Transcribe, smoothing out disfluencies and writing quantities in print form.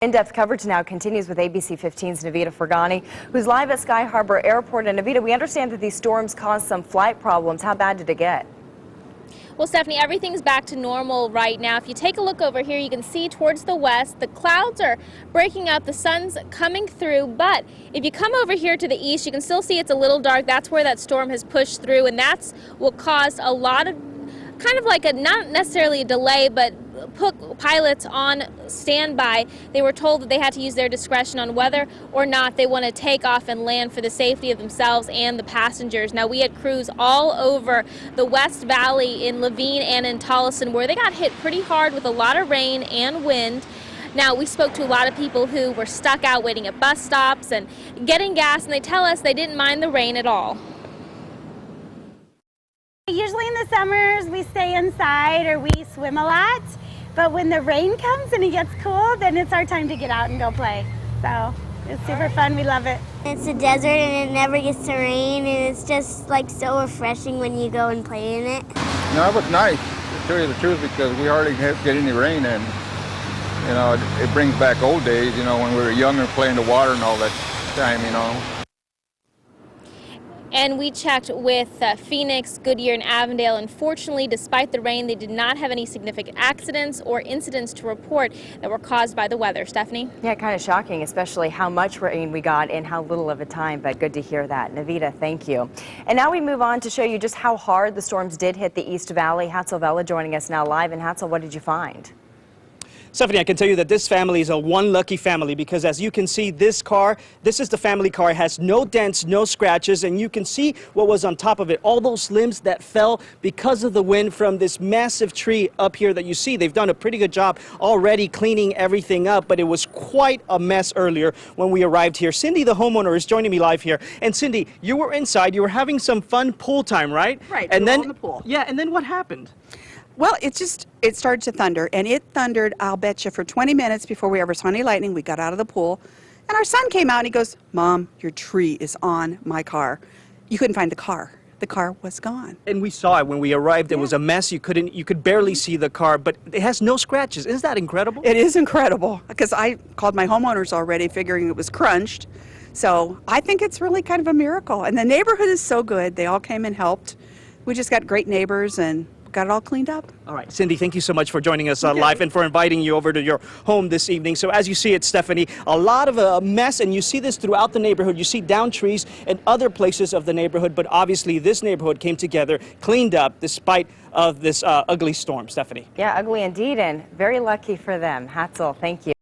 In-depth coverage now continues with ABC 15's Navita Fergani, who's live at Sky Harbor Airport. And Navita, we understand that these storms caused some flight problems. How bad did it get? Well, Stephanie, everything's back to normal right now. If you take a look over here, you can see towards the west, the clouds are breaking up, the sun's coming through, but if you come over here to the east, you can still see it's a little dark. That's where that storm has pushed through, and that's what caused a lot of kind of like not necessarily a delay, but put pilots on standby. They were told that they had to use their discretion on whether or not they want to take off and land for the safety of themselves and the passengers. Now, we had crews all over the West Valley in Laveen and in Tolleson where they got hit pretty hard with a lot of rain and wind. Now, we spoke to a lot of people who were stuck out waiting at bus stops and getting gas, and they tell us they didn't mind the rain at all. Usually in the summers we stay inside or we swim a lot, but when the rain comes and it gets cool, then it's our time to get out and go play. So it's super fun, we love it. It's a desert and it never gets to rain, and it's just like so refreshing when you go and play in it. No, it was nice, to tell you the truth, because we hardly get any rain, and you know, it brings back old days, you know, when we were younger playing the water and all that time, you know. And we checked with Phoenix, Goodyear, and Avondale. Unfortunately, despite the rain, they did not have any significant accidents or incidents to report that were caused by the weather. Stephanie? Yeah, kind of shocking, especially how much rain we got in how little of a time, but good to hear that. Navita, thank you. And now we move on to show you just how hard the storms did hit the East Valley. Hatzel Vela joining us now live. And Hatzel, what did you find? Stephanie, I can tell you that this family is a one lucky family, because as you can see, this is the family car. It has no dents, no scratches, and you can see what was on top of it. All those limbs that fell because of the wind from this massive tree up here that you see. They've done a pretty good job already cleaning everything up, but it was quite a mess earlier when we arrived here. Cindy, the homeowner, is joining me live here. And Cindy, you were inside. You were having some fun pool time, right? Right, and then in the pool. Yeah, and then what happened? Well, it started to thunder, and it thundered, I'll bet you, for 20 minutes before we ever saw any lightning. We got out of the pool, and our son came out, and he goes, "Mom, your tree is on my car." You couldn't find the car. The car was gone. And we saw it when we arrived. It was a mess. You could barely see the car, but it has no scratches. Isn't that incredible? It is incredible, because I called my homeowners already, figuring it was crunched. So I think it's really kind of a miracle. And the neighborhood is so good. They all came and helped. We just got great neighbors and got it all cleaned up. All right, Cindy, thank you so much for joining us live and for inviting you over to your home this evening. So as you see it, Stephanie, a lot of a mess, and you see this throughout the neighborhood. You see down trees and other places of the neighborhood, but obviously this neighborhood came together, cleaned up despite of this ugly storm. Stephanie. Yeah, ugly indeed, and very lucky for them. Hatzel, thank you.